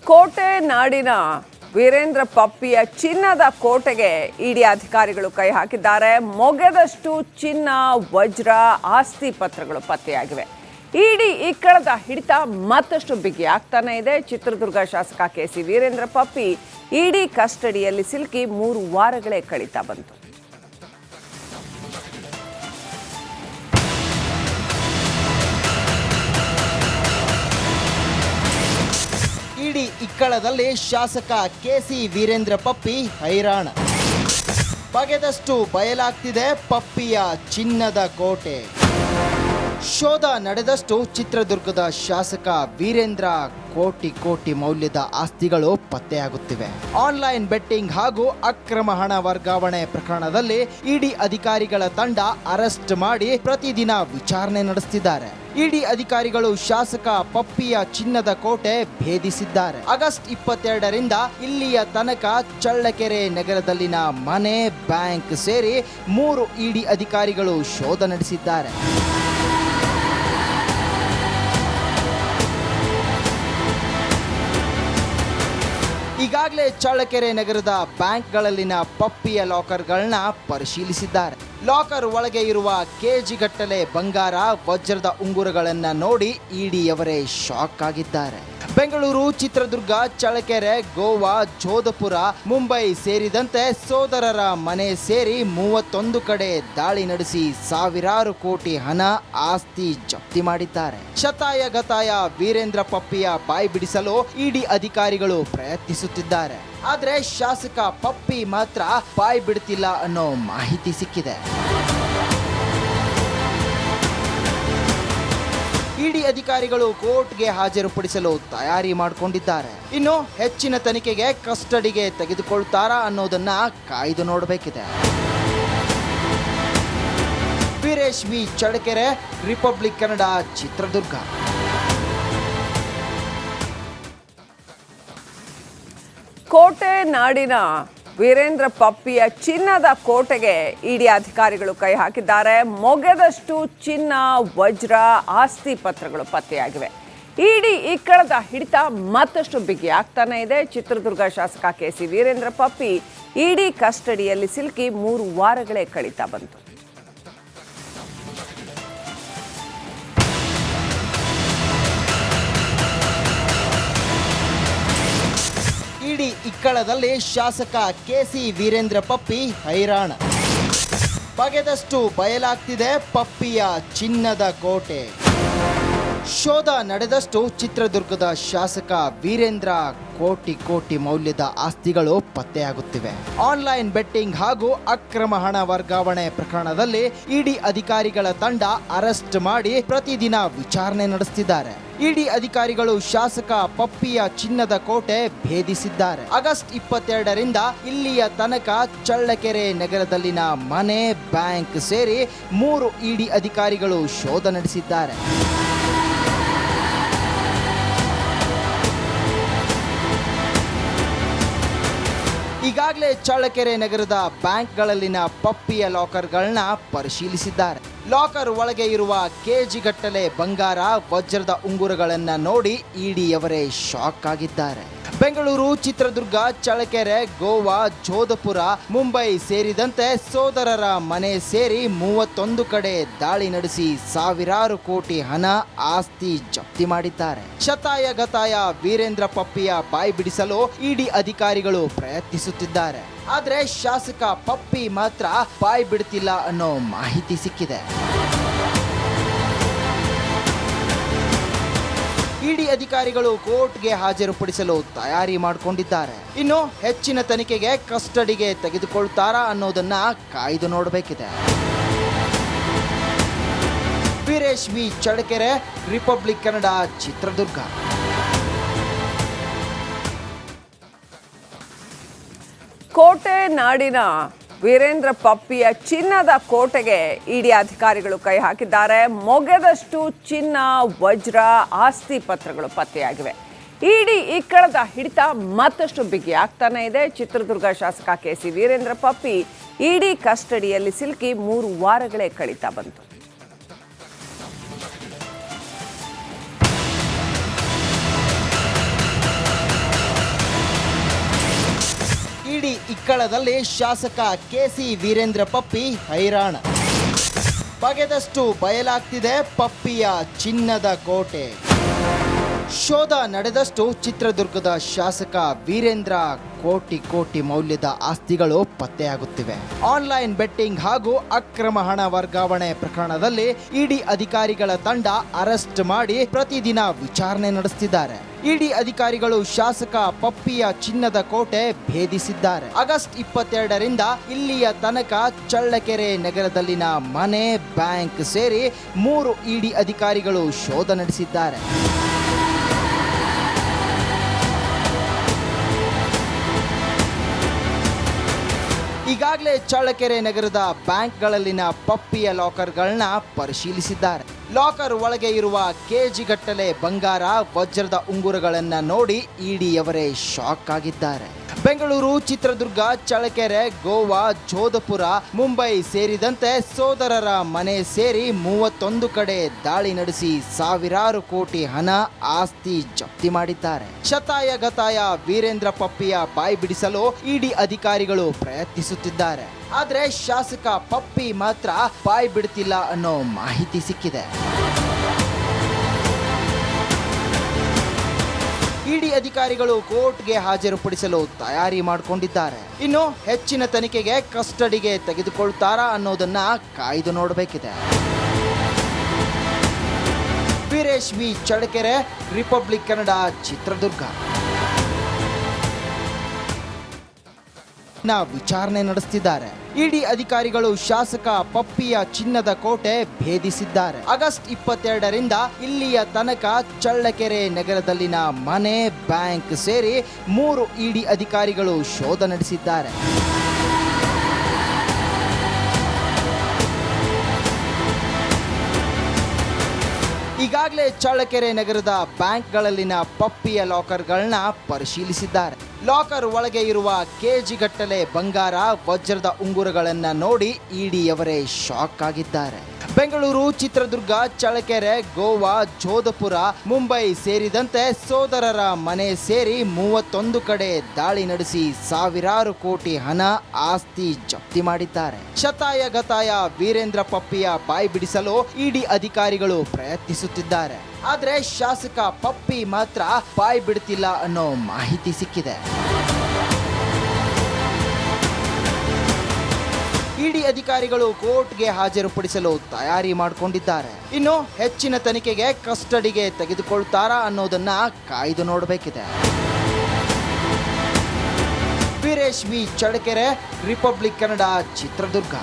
ಕೋಟೆ ನಾಡಿನ ವೀರೇಂದ್ರ ಪಪ್ಪಿಯ ಚಿನ್ನದ ಕೋಟೆಗೆ ಇಡಿ ಅಧಿಕಾರಿಗಳು ಕೈ ಹಾಕಿದ್ದಾರೆ. ಮೊಗೆದಷ್ಟು ಚಿನ್ನ, ವಜ್ರ, ಆಸ್ತಿ ಪತ್ರಗಳು ಪತ್ತೆಯಾಗಿವೆ. ಇಡಿ ಇಕ್ಕಳದ ಹಿಡಿತ ಮತ್ತಷ್ಟು ಬಿಗಿಯಾಗ್ತಾನೆ ಇದೆ. ಚಿತ್ರದುರ್ಗ ಶಾಸಕ ಕೆಸಿ ವೀರೇಂದ್ರ ಪಪ್ಪಿ ಇಡಿ ಕಸ್ಟಡಿಯಲ್ಲಿ ಸಿಲುಕಿ 3 ವಾರಗಳೇ ಕಳೀತಾ ಬಂತು. ಇಡಿ ಇಕ್ಕಳದಲ್ಲಿ ಶಾಸಕ ಕೆಸಿ ವೀರೇಂದ್ರ ಪಪ್ಪಿ ಹೈರಾಣ. ಬಗೆದಷ್ಟು ಬಯಲಾಗ್ತಿದೆ ಪಪ್ಪಿಯ ಚಿನ್ನದ ಕೋಟೆ. ಶೋಧ ನಡೆದಷ್ಟು ಚಿತ್ರದುರ್ಗದ ಶಾಸಕ ವೀರೇಂದ್ರ ಕೋಟಿ ಮೌಲ್ಯದ ಆಸ್ತಿಗಳು ಪತ್ತೆಯಾಗುತ್ತಿವೆ. ಆನ್ಲೈನ್ ಬೆಟ್ಟಿಂಗ್ ಹಾಗೂ ಅಕ್ರಮ ಹಣ ವರ್ಗಾವಣೆ ಪ್ರಕರಣದಲ್ಲಿ ಇಡಿ ಅಧಿಕಾರಿಗಳ ತಂಡ ಅರೆಸ್ಟ್ ಮಾಡಿ ಪ್ರತಿದಿನ ವಿಚಾರಣೆ ನಡೆಸುತ್ತಿದ್ದಾರೆ. ಇಡಿ ಅಧಿಕಾರಿಗಳು ಶಾಸಕ ಪಪ್ಪಿಯ ಚಿನ್ನದ ಕೋಟೆ ಭೇದಿಸಿದ್ದಾರೆ. ಆಗಸ್ಟ್ 22ರಿಂದ ಇಲ್ಲಿಯ ತನಕ ಚಳ್ಳಕೆರೆ ನಗರದಲ್ಲಿನ ಮನೆ, ಬ್ಯಾಂಕ್ ಸೇರಿ 3 ಇಡಿ ಅಧಿಕಾರಿಗಳು ಶೋಧ ನಡೆಸಿದ್ದಾರೆ. ಈಗಾಗಲೇ ಚಳ್ಳಕೆರೆ ನಗರದ ಬ್ಯಾಂಕ್ಗಳಲ್ಲಿನ ಪಪ್ಪಿಯ ಲಾಕರ್ಗಳನ್ನ ಪರಿಶೀಲಿಸಿದ್ದಾರೆ. ಲಾಕರ್ ಒಳಗೆ ಇರುವ ಕೆಜಿಗಟ್ಟಲೆ ಬಂಗಾರ, ವಜ್ರದ ಉಂಗುರಗಳನ್ನ ನೋಡಿ ಇಡಿಯವರೇ ಶಾಕ್ ಆಗಿದ್ದಾರೆ. ಬೆಂಗಳೂರು, ಚಿತ್ರದುರ್ಗ, ಚಳ್ಳಕೆರೆ, ಗೋವಾ, ಜೋಧಪುರ, ಮುಂಬೈ ಸೇರಿದಂತೆ ಸೋದರರ ಮನೆ ಸೇರಿ 31 ಕಡೆ ದಾಳಿ ನಡೆಸಿ ಸಾವಿರಾರು ಕೋಟಿ ಹಣ, ಆಸ್ತಿ ಜಪ್ತಿ ಮಾಡಿದ್ದಾರೆ. ಶತಾಯಗತಾಯ ವೀರೇಂದ್ರ ಪಪ್ಪಿಯ ಬಾಯಿ ಬಿಡಿಸಲು ಇಡಿ ಅಧಿಕಾರಿಗಳು ಪ್ರಯತ್ನಿಸುತ್ತಿದ್ದಾರೆ. ಆದರೆ ಶಾಸಕ ಪಪ್ಪಿ ಮಾತ್ರ ಬಾಯಿ ಬಿಡ್ತಿಲ್ಲ ಅನ್ನೋ ಮಾಹಿತಿ ಸಿಕ್ಕಿದೆ. ಇಡಿ ಅಧಿಕಾರಿಗಳು ಕೋರ್ಟ್ಗೆ ಹಾಜರುಪಡಿಸಲು ತಯಾರಿ ಮಾಡಿಕೊಂಡಿದ್ದಾರೆ. ಇನ್ನು ಹೆಚ್ಚಿನ ತನಿಖೆಗೆ ಕಸ್ಟಡಿಗೆ ತೆಗೆದುಕೊಳ್ತಾರಾ ಅನ್ನೋದನ್ನ ಕಾಯ್ದು ನೋಡಬೇಕಿದೆ. Veeresh V, Challakere, Republic Kannada, Chitradurga. ಕೋಟೆ ನಾಡಿನ ವೀರೇಂದ್ರ ಪಪ್ಪಿಯ ಚಿನ್ನದ ಕೋಟೆಗೆ ಇಡಿ ಅಧಿಕಾರಿಗಳು ಕೈ ಹಾಕಿದ್ದಾರೆ. ಮೊಗೆದಷ್ಟು ಚಿನ್ನ, ವಜ್ರ, ಆಸ್ತಿ ಪತ್ರಗಳು ಪತ್ತೆಯಾಗಿವೆ. ಇಡಿ ಇಕ್ಕಳದ ಹಿಡಿತ ಮತ್ತಷ್ಟು ಬಿಗಿಯಾಗ್ತಾನೆ ಇದೆ. ಚಿತ್ರದುರ್ಗ ಶಾಸಕ ಕೆಸಿ ವೀರೇಂದ್ರ ಪಪ್ಪಿ ಇಡಿ ಕಸ್ಟಡಿಯಲ್ಲಿ ಸಿಲುಕಿ 3 ವಾರಗಳೇ ಕಳೀತಾ ಬಂತು. ಇಡಿ ಇಕ್ಕಳದಲ್ಲಿ ಶಾಸಕ ಕೆಸಿ ವೀರೇಂದ್ರ ಪಪ್ಪಿ ಹೈರಾಣ. ಬಗೆದಷ್ಟು ಬಯಲಾಗ್ತಿದೆ ಪಪ್ಪಿಯ ಚಿನ್ನದ ಕೋಟೆ. ಶೋಧ ನಡೆದಷ್ಟು ಚಿತ್ರದುರ್ಗದ ಶಾಸಕ ವೀರೇಂದ್ರ ಕೋಟಿ ಮೌಲ್ಯದ ಆಸ್ತಿಗಳು ಪತ್ತೆಯಾಗುತ್ತಿವೆ. ಆನ್ಲೈನ್ ಬೆಟ್ಟಿಂಗ್ ಹಾಗೂ ಅಕ್ರಮ ಹಣ ವರ್ಗಾವಣೆ ಪ್ರಕರಣದಲ್ಲಿ ಇಡಿ ಅಧಿಕಾರಿಗಳ ತಂಡ ಅರೆಸ್ಟ್ ಮಾಡಿ ಪ್ರತಿದಿನ ವಿಚಾರಣೆ ನಡೆಸುತ್ತಿದ್ದಾರೆ. ಇಡಿ ಅಧಿಕಾರಿಗಳು ಶಾಸಕ ಪಪ್ಪಿಯ ಚಿನ್ನದ ಕೋಟೆ ಭೇದಿಸಿದ್ದಾರೆ. ಆಗಸ್ಟ್ 22ರಿಂದ ಇಲ್ಲಿಯ ತನಕ ಚಳ್ಳಕೆರೆ ನಗರದಲ್ಲಿನ ಮನೆ, ಬ್ಯಾಂಕ್ ಸೇರಿ 3 ಇಡಿ ಅಧಿಕಾರಿಗಳು ಶೋಧ ನಡೆಸಿದ್ದಾರೆ. ಈಗಾಗಲೇ ಚಳ್ಳಕೆರೆ ನಗರದ ಬ್ಯಾಂಕ್ಗಳಲ್ಲಿನ ಪಪ್ಪಿಯ ಲಾಕರ್ಗಳನ್ನ ಪರಿಶೀಲಿಸಿದ್ದಾರೆ. ಲಾಕರ್ ಒಳಗೆ ಇರುವ ಕೆಜಿಗಟ್ಟಲೆ ಬಂಗಾರ, ವಜ್ರದ ಉಂಗುರಗಳನ್ನ ನೋಡಿ ಇಡಿಯವರೇ ಶಾಕ್ ಆಗಿದ್ದಾರೆ. ಬೆಂಗಳೂರು, ಚಿತ್ರದುರ್ಗ, ಚಳ್ಳಕೆರೆ, ಗೋವಾ, ಜೋಧಪುರ, ಮುಂಬೈ ಸೇರಿದಂತೆ ಸೋದರರ ಮನೆ ಸೇರಿ 31 ಕಡೆ ದಾಳಿ ನಡೆಸಿ ಸಾವಿರಾರು ಕೋಟಿ ಹಣ, ಆಸ್ತಿ ಜಪ್ತಿ ಮಾಡಿದ್ದಾರೆ. ಶತಾಯಗತಾಯ ವೀರೇಂದ್ರ ಪಪ್ಪಿಯ ಬಾಯಿ ಬಿಡಿಸಲು ಇಡಿ ಅಧಿಕಾರಿಗಳು ಪ್ರಯತ್ನಿಸುತ್ತಿದ್ದಾರೆ. ಆದರೆ ಶಾಸಕ ಪಪ್ಪಿ ಮಾತ್ರ ಬಾಯಿ ಬಿಡ್ತಿಲ್ಲ ಅನ್ನೋ ಮಾಹಿತಿ ಸಿಕ್ಕಿದೆ. ಇಡಿ ಅಧಿಕಾರಿಗಳು ಕೋರ್ಟ್ಗೆ ಹಾಜರುಪಡಿಸಲು ತಯಾರಿ ಮಾಡಿಕೊಂಡಿದ್ದಾರೆ. ಇನ್ನು ಹೆಚ್ಚಿನ ತನಿಖೆಗೆ ಕಸ್ಟಡಿಗೆ ತೆಗೆದುಕೊಳ್ತಾರಾ ಅನ್ನೋದನ್ನ ಕಾಯ್ದು ನೋಡಬೇಕಿದೆ. Veeresh V, Challakere, Republic Kannada, Chitradurga. ಕೋಟೆ ನಾಡಿನ ವೀರೇಂದ್ರ ಪಪ್ಪಿಯ ಚಿನ್ನದ ಕೋಟೆಗೆ ಇಡಿ ಅಧಿಕಾರಿಗಳು ಕೈ ಹಾಕಿದ್ದಾರೆ. ಮೊಗೆದಷ್ಟು ಚಿನ್ನ, ವಜ್ರ, ಆಸ್ತಿ ಪತ್ರಗಳು ಪತ್ತೆಯಾಗಿವೆ. ಇಡಿ ಇಕ್ಕಳದ ಹಿಡಿತ ಮತ್ತಷ್ಟು ಬಿಗಿಯಾಗ್ತಾನೆ ಇದೆ. ಚಿತ್ರದುರ್ಗ ಶಾಸಕ ಕೆಸಿ ವೀರೇಂದ್ರ ಪಪ್ಪಿ ಇಡಿ ಕಸ್ಟಡಿಯಲ್ಲಿ ಸಿಲುಕಿ 3 ವಾರಗಳೇ ಕಳೀತಾ ಬಂತು. ಭಟ್ಕಳದಲ್ಲಿ ಶಾಸಕ ಕೆಸಿ ವೀರೇಂದ್ರ ಪಪ್ಪಿ ಹೈರಾಣ. ಬಗೆದಷ್ಟು ಬಯಲಾಗ್ತಿದೆ ಪಪ್ಪಿಯ ಚಿನ್ನದ ಕೋಟೆ. ಶೋಧ ನಡೆದಷ್ಟು ಚಿತ್ರದುರ್ಗದ ಶಾಸಕ ವೀರೇಂದ್ರ ಕೋಟಿ ಮೌಲ್ಯದ ಆಸ್ತಿಗಳು ಪತ್ತೆಯಾಗುತ್ತಿವೆ. ಆನ್ಲೈನ್ ಬೆಟ್ಟಿಂಗ್ ಹಾಗೂ ಅಕ್ರಮ ಹಣ ವರ್ಗಾವಣೆ ಪ್ರಕರಣದಲ್ಲಿ ಇಡಿ ಅಧಿಕಾರಿಗಳ ತಂಡ ಅರೆಸ್ಟ್ ಮಾಡಿ ಪ್ರತಿದಿನ ವಿಚಾರಣೆ ನಡೆಸುತ್ತಿದ್ದಾರೆ. ಇಡಿ ಅಧಿಕಾರಿಗಳು ಶಾಸಕ ಪಪ್ಪಿಯ ಚಿನ್ನದ ಕೋಟೆ ಭೇದಿಸಿದ್ದಾರೆ. ಆಗಸ್ಟ್ 22ರಿಂದ ಇಲ್ಲಿಯ ತನಕ ಚಳ್ಳಕೆರೆ ನಗರದಲ್ಲಿನ ಮನೆ, ಬ್ಯಾಂಕ್ ಸೇರಿ 3 ಇಡಿ ಅಧಿಕಾರಿಗಳು ಶೋಧ ನಡೆಸಿದ್ದಾರೆ. ಈಗಾಗಲೇ ಚಳ್ಳಕೆರೆ ನಗರದ ಬ್ಯಾಂಕ್ಗಳಲ್ಲಿನ ಪಪ್ಪಿಯ ಲಾಕರ್ಗಳನ್ನ ಪರಿಶೀಲಿಸಿದ್ದಾರೆ. ಲಾಕರ್ ಒಳಗೆ ಇರುವ ಕೆಜಿಗಟ್ಟಲೆ ಬಂಗಾರ, ವಜ್ರದ ಉಂಗುರಗಳನ್ನ ನೋಡಿ ಇಡಿಯವರೇ ಶಾಕ್ ಆಗಿದ್ದಾರೆ. ಬೆಂಗಳೂರು, ಚಿತ್ರದುರ್ಗ, ಚಳ್ಳಕೆರೆ, ಗೋವಾ, ಜೋಧಪುರ, ಮುಂಬೈ ಸೇರಿದಂತೆ ಸೋದರರ ಮನೆ ಸೇರಿ 31 ಕಡೆ ದಾಳಿ ನಡೆಸಿ ಸಾವಿರಾರು ಕೋಟಿ ಹಣ, ಆಸ್ತಿ ಜಪ್ತಿ ಮಾಡಿದ್ದಾರೆ. ಶತಾಯ ಗತಾಯ ವೀರೇಂದ್ರ ಪಪ್ಪಿಯ ಬಾಯಿ ಬಿಡಿಸಲು ಇಡಿ ಅಧಿಕಾರಿಗಳು ಪ್ರಯತ್ನಿಸುತ್ತಿದ್ದಾರೆ. ಆದ್ರೆ ಶಾಸಕ ಪಪ್ಪಿ ಮಾತ್ರ ಬಾಯಿ ಬಿಡ್ತಿಲ್ಲ ಅನ್ನೋ ಮಾಹಿತಿ ಸಿಕ್ಕಿದೆ. ಇಡಿ ಅಧಿಕಾರಿಗಳು ಕೋರ್ಟ್ಗೆ ಹಾಜರುಪಡಿಸಲು ತಯಾರಿ ಮಾಡಿಕೊಂಡಿದ್ದಾರೆ. ಇನ್ನು ಹೆಚ್ಚಿನ ತನಿಖೆಗೆ ಕಸ್ಟಡಿಗೆ ತೆಗೆದುಕೊಳ್ತಾರಾ ಅನ್ನೋದನ್ನ ಕಾಯ್ದು ನೋಡಬೇಕಿದೆ. Veeresh V, Challakere, Republic Kannada, Chitradurga. ವಿಚಾರಣೆ ನಡೆಸುತ್ತಿದ್ದಾರೆ. ಇಡಿ ಅಧಿಕಾರಿಗಳು ಶಾಸಕ ಪಪ್ಪಿಯ ಚಿನ್ನದ ಕೋಟೆ ಭೇದಿಸಿದ್ದಾರೆ. ಆಗಸ್ಟ್ 22ರಿಂದ ಇಲ್ಲಿಯ ತನಕ ಚಳ್ಳಕೆರೆ ನಗರದಲ್ಲಿನ ಮನೆ, ಬ್ಯಾಂಕ್ ಸೇರಿ 3 ಇಡಿ ಅಧಿಕಾರಿಗಳು ಶೋಧ ನಡೆಸಿದ್ದಾರೆ. ಈಗಾಗಲೇ ಚಳ್ಳಕೆರೆ ನಗರದ ಬ್ಯಾಂಕ್ಗಳಲ್ಲಿನ ಪಪ್ಪಿಯ ಲಾಕರ್ಗಳನ್ನ ಪರಿಶೀಲಿಸಿದ್ದಾರೆ. ಲಾಕರ್ ಒಳಗೆ ಇರುವ ಕೆಜಿಗಟ್ಟಲೆ ಬಂಗಾರ, ವಜ್ರದ ಉಂಗುರಗಳನ್ನ ನೋಡಿ ಇಡಿಯವರೇ ಶಾಕ್ ಆಗಿದ್ದಾರೆ. ಬೆಂಗಳೂರು, ಚಿತ್ರದುರ್ಗ, ಚಳ್ಳಕೆರೆ, ಗೋವಾ, ಜೋಧಪುರ, ಮುಂಬೈ ಸೇರಿದಂತೆ ಸೋದರರ ಮನೆ ಸೇರಿ 31 ಕಡೆ ದಾಳಿ ನಡೆಸಿ ಸಾವಿರಾರು ಕೋಟಿ ಹಣ, ಆಸ್ತಿ ಜಪ್ತಿ ಮಾಡಿದ್ದಾರೆ. ಶತಾಯ ಗತಾಯ ವೀರೇಂದ್ರ ಪಪ್ಪಿಯ ಬಾಯಿ ಬಿಡಿಸಲು ಇಡಿ ಅಧಿಕಾರಿಗಳು ಪ್ರಯತ್ನಿಸುತ್ತಿದ್ದಾರೆ. ಆದ್ರೆ ಶಾಸಕ ಪಪ್ಪಿ ಮಾತ್ರ ಬಾಯಿ ಬಿಡ್ತಿಲ್ಲ ಅನ್ನೋ ಮಾಹಿತಿ ಸಿಕ್ಕಿದೆ. ಇಡಿ ಅಧಿಕಾರಿಗಳು ಕೋರ್ಟ್ಗೆ ಹಾಜರುಪಡಿಸಲು ತಯಾರಿ ಮಾಡಿಕೊಂಡಿದ್ದಾರೆ. ಇನ್ನು ಹೆಚ್ಚಿನ ತನಿಖೆಗೆ ಕಸ್ಟಡಿಗೆ ತೆಗೆದುಕೊಳ್ತಾರಾ ಅನ್ನೋದನ್ನ ಕಾಯ್ದು ನೋಡಬೇಕಿದೆ. Veeresh V, Challakere, Republic Kannada, Chitradurga.